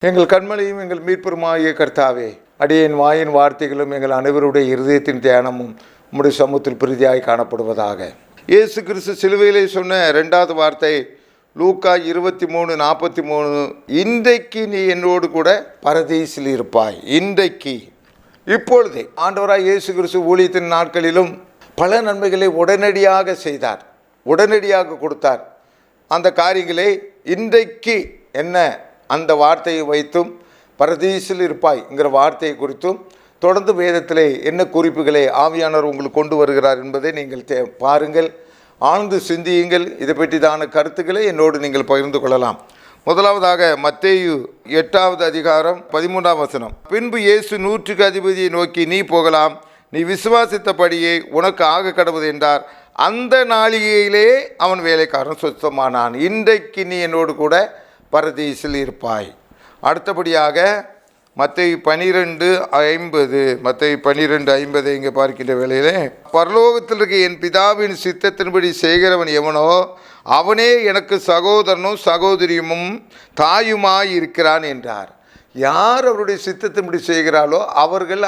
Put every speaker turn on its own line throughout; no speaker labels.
எங்கள் கண்மலையும் எங்கள் மீட்பெருமாகிய கர்த்தாவே, அடியேன் வாயின் வார்த்தைகளும் எங்கள் அனைவருடைய இருதயத்தின் தியானமும் உம்முடைய சமூகத்தில் பிரீதியாய் காணப்படுவதாக. இயேசு கிறிஸ்து சிலுவையிலே சொன்ன இரண்டாவது வார்த்தை லூக்கா 23:43, இன்றைக்கு நீ என்னோடு கூட பரதீசில் இருப்பாய். இன்றைக்கு, இப்பொழுதே. ஆண்டவராய் இயேசு கிறிஸ்து ஊழியத்தின் நாட்களிலும் பல நன்மைகளை உடனடியாக செய்தார், உடனடியாக கொடுத்தார். அந்த காரியங்களை இன்றைக்கு என்ன அந்த வார்த்தையை வைத்தும் பரதீசில் இருப்பாய்ங்கிற வார்த்தையை குறித்தும் தொடர்ந்து வேதத்திலே என்ன குறிப்புகளை ஆவியானவர் உங்களுக்கு கொண்டு வருகிறார் என்பதை நீங்கள் பாருங்கள், ஆழ்ந்து சிந்தியுங்கள். இதை பற்றிதான கருத்துக்களை என்னோடு நீங்கள் பகிர்ந்து கொள்ளலாம். முதலாவதாக மத்தேயு 8:13, பின்பு இயேசு 100க்கு அதிபதியை நோக்கி, நீ போகலாம், நீ விசுவாசித்தபடியே உனக்கு ஆக கடவுது என்றார். அந்த நாளிகையிலே அவன் வேலைக்காரன் சுத்தமானான். இன்றைக்கு நீ என்னோடு கூட பரதீசில் இருப்பாய். அடுத்தபடியாக மத்தேயு 12:50 இங்கே பார்க்கின்ற வேளையிலே, பரலோகத்தில் இருக்க என் பிதாவின் சித்தத்தின்படி செய்கிறவன் எவனோ அவனே எனக்கு சகோதரனும் சகோதரியும் தாயுமாய் இருக்கிறான் என்றார். யார் அவருடைய சித்தத்தின்படி செய்கிறாளோ அவர்கள்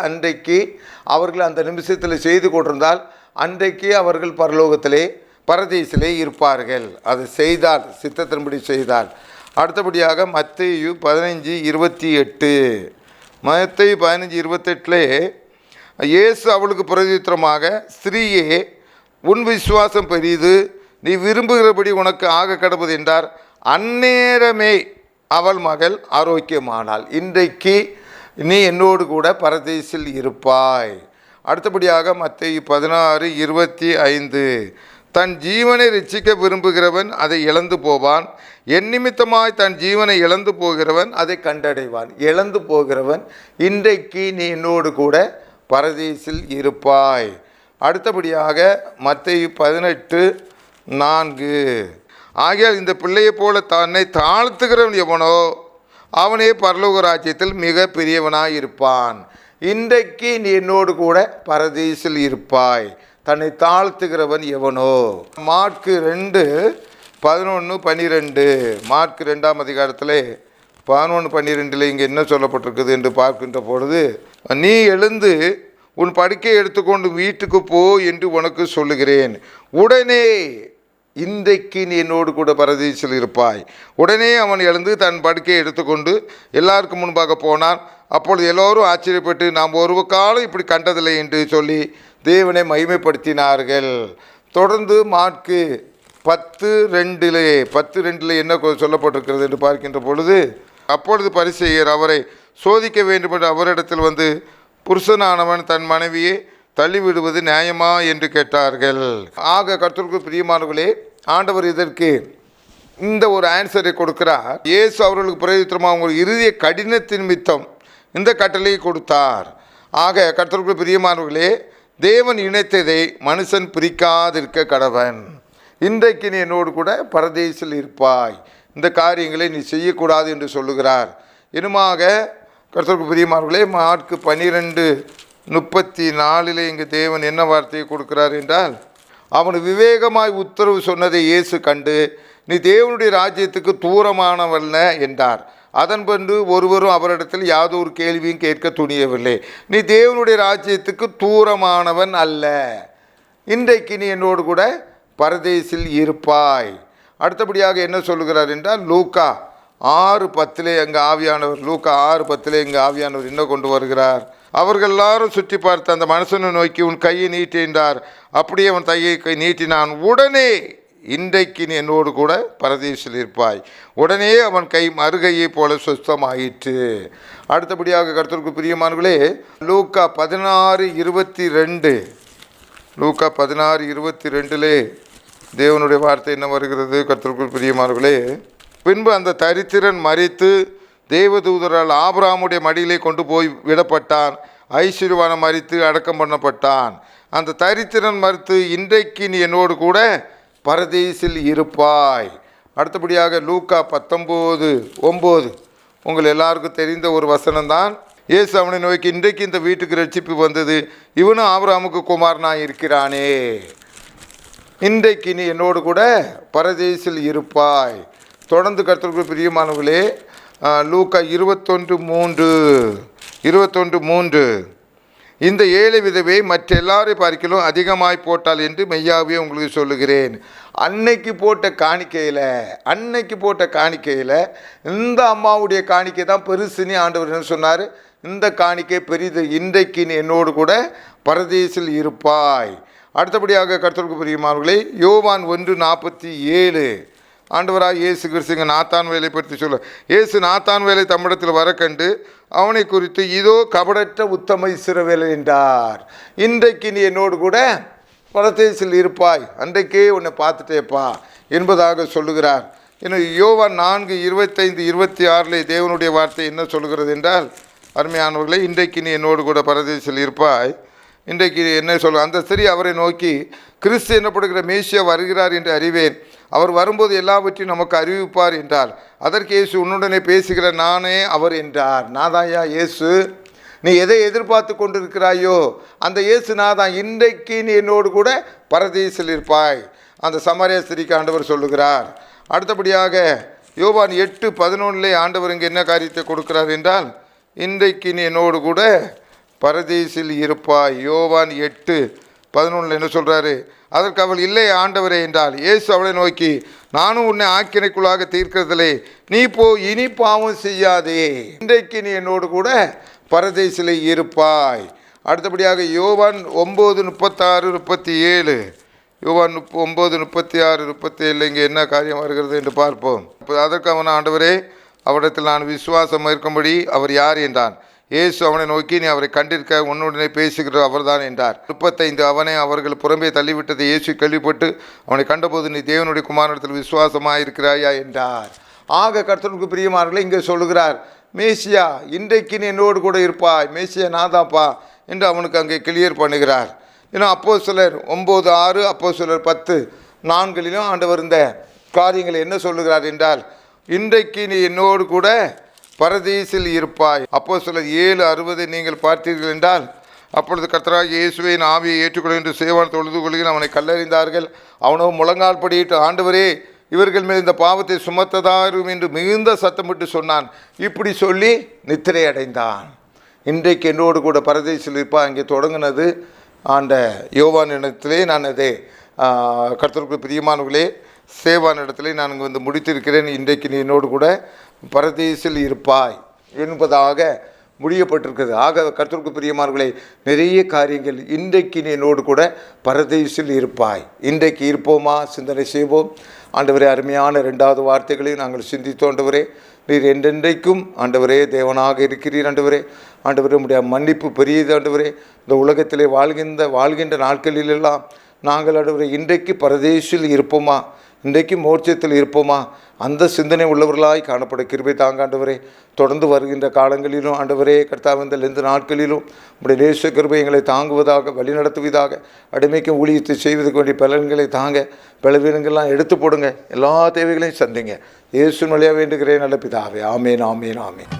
அந்த நிமிஷத்தில் செய்து கொண்டிருந்தால் அன்றைக்கு அவர்கள் பரலோகத்திலே பரதீசிலே இருப்பார்கள். அது செய்தால், சித்தத்தின்படி செய்தால். அடுத்தபடியாக மத்தேயு 15:28, மத்தேயு 15:28 இயேசு அவளுக்கு பிரதியுத்தரமாக, ஸ்திரீயே, உன் விசுவாசம் பெரிது, நீ விரும்புகிறபடி உனக்கு ஆக கடவுது என்றார். அந்நேரமே அவள் மகள் ஆரோக்கியமானாள். இன்றைக்கு நீ என்னோடு கூட பரதீசில் இருப்பாய். அடுத்தபடியாக மத்தேயு 16:25, தன் ஜீவனை ரட்சிக்க விரும்புகிறவன் அதை இழந்து போவான், என் நிமித்தமாய் தன் ஜீவனை இழந்து போகிறவன் அதை கண்டடைவான். இழந்து போகிறவன் இன்றைக்கு நீ என்னோடு கூட பரதீசில் இருப்பாய். அடுத்தபடியாக மத்தேயு 18:4, ஆகையால் இந்த பிள்ளையைப் போல தன்னை தாழ்த்துகிறவன் எவனோ அவனே பரலோக ராஜ்யத்தில் மிக பெரியவனாய் இருப்பான். இன்றைக்கு நீ என்னோடு கூட பரதீசில் இருப்பாய். தன்னை தாழ்த்துகிறவன் எவனோ. மார்க்கு 2:11-12, மார்க் 2ஆம் அதிகாரத்தில் 11-12 இங்கே என்ன சொல்லப்பட்டிருக்குது என்று பார்க்கின்ற பொழுது, நீ எழுந்து உன் படுக்கையை எடுத்துக்கொண்டு வீட்டுக்கு போ என்று உனக்கு சொல்லுகிறேன். உடனே, இன்றைக்கு நீ என்னோடு கூட பரதீசில் இருப்பாய். உடனே அவன் எழுந்து தன் படுக்கையை எடுத்துக்கொண்டு எல்லாருக்கும் முன்பாக போனான். அப்பொழுது எல்லோரும் ஆச்சரியப்பட்டு, நாம் ஒரு காலம் இப்படி கண்டதில்லை என்று சொல்லி தேவனை மகிமைப்படுத்தினார்கள். தொடர்ந்து மார்க்கு 10:2 என்ன சொல்லப்பட்டிருக்கிறது என்று பார்க்கின்ற பொழுது, அப்பொழுது பரிசேயர் அவரை சோதிக்க வேண்டும் என்று அவரிடத்தில் வந்து, புருஷனானவன் தன் மனைவியை தள்ளிவிடுவது நியாயமா என்று கேட்டார்கள். ஆக கர்த்தருக்கு பிரியமானவர்களே, ஆண்டவர் இதற்கு இந்த ஒரு ஆன்சரை கொடுக்கிறார். இயேசு அவர்களுக்கு பிரயோஜனமாக அவங்க இறுதிய கடினத்தின் நிமித்தம் இந்த கட்டளையை கொடுத்தார். ஆக கர்த்தருக்கு பிரியமானவர்களே, தேவன் இணைத்ததை மனுஷன் பிரிக்காதிருக்க கடவன். இன்றைக்கு நீ என்னோடு கூட பரதீசில் இருப்பாய். இந்த காரியங்களை நீ செய்யக்கூடாது என்று சொல்லுகிறார். இன்னுமாக கர்த்தருக்கு பிரியமானவர்களே, மார்க்கு 12:34 இங்கு தேவன் என்ன வார்த்தையை கொடுக்கிறார் என்றால், அவன் விவேகமாய் உத்தரவு சொன்னதை இயேசு கண்டு, நீ தேவனுடைய ராஜ்யத்துக்கு தூரமானவல்ல என்றார். அதன்பண்டு ஒருவரும் அவரிடத்தில் யாதொரு கேள்வியும் கேட்க துணியவில்லை. நீ தேவனுடைய ராஜ்யத்துக்கு தூரமானவன் அல்ல. இன்றைக்கு நீ என்னோடு கூட பரதீசில் இருப்பாய். அடுத்தபடியாக என்ன சொல்லுகிறார் என்றால், லூக்கா 6:10 அங்கே ஆவியானவர், லூக்கா 6:10 இங்கே ஆவியானவர் என்ன கொண்டு வருகிறார். அவர்கள் எல்லாரும் சுற்றி பார்த்து அந்த மனுஷனை நோக்கி, உன் கையை நீட்டு என்றார். அப்படியே அவன் கை நீட்டினான். உடனே, இன்றைக்கு நீ என்னோடு கூட பரதீசில் இருப்பாய். உடனே அவன் கை மறுகையை போல சுத்தமாயிற்று. அடுத்தபடியாக கர்த்தருக்கு பிரியமானவர்களே, லூக்கா 16:22, லூக்கா 16:22 தேவனுடைய வார்த்தை என்ன வருகிறது. கர்த்தருக்கு பிரியமானவர்களே, பின்பு அந்த தரித்திரன் மரித்து தேவதூதரால் ஆபிரகாமுடைய மடியிலே கொண்டு போய் விடப்பட்டான். ஐஸ்வர்யவான் மரித்து அடக்கம் பண்ணப்பட்டான். அந்த தரித்திரன் மரித்து, இன்றைக்கு நீ என்னோடு கூட பரதீசில் இருப்பாய். அடுத்தபடியாக லூக்கா 19:9 உங்கள் எல்லாருக்கும் தெரிந்த ஒரு வசனம்தான். இயேசு அவனை நோக்கி, இன்றைக்கு இந்த வீட்டுக்கு ரட்சிப்பு வந்தது, இவனும் ஆபிரகாமுக்கு குமாரனாய் இருக்கிறானே. இன்றைக்கு நீ என்னோடு கூட பரதீசில் இருப்பாய். தொடர்ந்து கர்த்தருக்கு பிரியமானவர்களே, லூக்கா 21:3 இந்த 7 விதவை மற்ற எல்லாரையும் பார்க்கிலும் அதிகமாய் போட்டாள் என்று மெய்யாவே உங்களுக்கு சொல்லுகிறேன். அன்னைக்கு போட்ட காணிக்கையில் இந்த அம்மாவுடைய காணிக்கை தான் பெருசுன்னு ஆண்டவர் என்ன சொன்னார்? இந்த காணிக்கை பெரிது, இன்றைக்கு நீ என்னோடு கூட பரதீசில் இருப்பாய். அடுத்தபடியாக கர்த்தருக்கு பிரியமானவர்களே, யோவான் 1:47 ஆண்டவராக இயேசு கிறிஸ்துங்க நாத்தான் வேலை பற்றி சொல்ல, இயேசு நாத்தான் வேலை தம்மிடத்தில் வர கண்டு அவனை குறித்து இதோ கபடற்ற உத்தம இஸ்ரவேலன் என்றார். இன்றைக்கு நீ என்னோடு கூட பரதேசில் இருப்பாய், அன்றைக்கே உன்னை பார்த்துட்டேப்பா என்பதாக சொல்லுகிறார். இன்னும் யோவான் 4:25-26 தேவனுடைய வார்த்தை என்ன சொல்லுகிறது என்றால், அருமையானவர்களே, இன்றைக்கு நீ என்னோடு கூட பரதேசில் இருப்பாய். இன்றைக்கு என்ன சொல்ல, அந்த ஸ்திரீ அவரை நோக்கி, கிறிஸ்து என்னப்படுகிற மேசியா வருகிறார் என்று அறிவேன், அவர் வரும்போது எல்லாவற்றையும் நமக்கு அறிவிப்பார் என்றார். அதற்கு இயேசு, உன்னுடனே பேசுகிற நானே அவர் என்றார். நாதாயா இயேசு, நீ எதை எதிர்பார்த்து கொண்டிருக்கிறாயோ அந்த இயேசு நாதான். இன்றைக்கு நீ என்னோடு கூட பரதீசில் இருப்பாய், அந்த சமாரிய ஸ்திரீக்கு ஆண்டவர் சொல்லுகிறார். அடுத்தபடியாக யோவான் 8:11 ஆண்டவர் இங்கே என்ன காரியத்தை கொடுக்கிறார் என்றால், இன்றைக்கு நீ என்னோடு கூட பரதீசில் இருப்பாய். யோவான் 8:11 என்ன சொல்கிறாரு? அதற்கு அவள், இல்லை ஆண்டவரே என்றால். இயேசு அவளை நோக்கி, நானும் உன்னை ஆக்கினைக்குள்ளாக தீர்க்கிறதில்லை, நீ போ, இனி பாவம் செய்யாதே, இன்றைக்கு நீ என்னோடு கூட பரதேசில் இருப்பாய். அடுத்தபடியாக யோவான் 9:36-37 யோவான் 9:36-37 இங்கே என்ன காரியம் வருகிறது என்று பார்ப்போம். அதற்கு அவன், ஆண்டவரே, அவரிடத்தில் நான் விசுவாசம் இருக்கும்படி அவர் யார் என்றான். இயேசு அவனை நோக்கி, நீ அவரை கண்டிருக்க, உன்னுடனே பேசுகிற அவர்தான் என்றார். 35 அவனை அவர்கள் புறம்பே தள்ளிவிட்டதை இயேசு கேள்விப்பட்டு அவனை கண்டபோது, நீ தேவனுடைய குமாரனிடத்தில் விசுவாசமாக இருக்கிறாயா என்றார். ஆக கர்த்தருக்கு பிரியமானவர்களே, இங்கே சொல்லுகிறார், மேசியா இன்றைக்கு நீ என்னோடு கூட இருப்பாய், மேசியா நாதாப்பா என்று அவனுக்கு அங்கே கிளியர் பண்ணுகிறார். ஏன்னா அப்போஸ்தலர் 9:6 அப்போஸ்தலர் 10:4 ஆண்டவர் இந்த காரியங்களை என்ன சொல்லுகிறார் என்றால், இன்றைக்கு நீ என்னோடு கூட பரதீசில் இருப்பாய். அப்போஸ்தலர் 7:60 நீங்கள் பார்த்தீர்கள் என்றால், அப்பொழுது கர்த்தராகிய இயேசுவின் ஆவியை ஏற்றுக்கொள்ள என்று சேவான் தொழுது கொள்கிற அவனை கல்லறிந்தார்கள். அவனோ முழங்கால் படியிட்டு, ஆண்டவரே, இவர்கள் மேல் இந்த பாவத்தை சுமத்ததாரும் என்று மிகுந்த சத்தமிட்டு சொன்னான். இப்படி சொல்லி நித்திரை அடைந்தான். இன்றைக்கு என்னோடு கூட பரதேசில் இருப்பா அங்கே தொடங்கினது ஆண்ட யோவான் இடத்திலே. நான் அதை கர்த்தருக்கு பிரியமானவர்களே, சேவான் இடத்திலே நான் இங்கே வந்து முடித்திருக்கிறேன். இன்றைக்கு நீ என்னோடு கூட பரதேசில் இருப்பாய் என்பதாக முடியப்பட்டிருக்கிறது. ஆக கர்த்தருக்கு பிரியமானவர்களே, நிறைய காரியங்கள் இன்றைக்கு நீ என்னோடு கூட பரதேசில் இருப்பாய். இன்றைக்கு இருப்போமா? சிந்தனை செய்வோம். ஆண்டவரே, அருமையான 2வது வார்த்தைகளை நாங்கள் சிந்தித்தோம். ஆண்டவரே, நீர் என்றென்றைக்கும் ஆண்டவரே தேவனாக இருக்கிறீர். ஆண்டவரே, உம்முடைய மன்னிப்பு பெரியது. ஆண்டவரே, இந்த உலகத்திலே வாழ்கின்ற நாட்களிலெல்லாம் நாங்கள் ஆண்டவரே இன்றைக்கு பரதேசில் இருப்போமா, இன்றைக்கு மோட்சத்தில் இருப்போமா, அந்த சிந்தனை உள்ளவர்களாய் காணப்பட கிருபை தாங்க ஆண்டவரே. தொடர்ந்து வருகின்ற காலங்களிலும் ஆண்டவரே கர்த்தாவே, இந்த நாட்களிலும் உம்முடைய நேச கிருபை எங்களை தாங்குவதாக, வழிநடத்துவதாக, அடிமைக்கும் ஊழியத்தை செய்வதற்கு வேண்டிய பலன்களை தாங்க, பலவீனங்கள்லாம் எடுத்து போடுங்க, எல்லா தேவைகளையும் சந்திங்க. இயேசுவின் வழியாக வேண்டுகிறேன் நல்ல பிதாவே. ஆமேன், ஆமேன், ஆமேன்.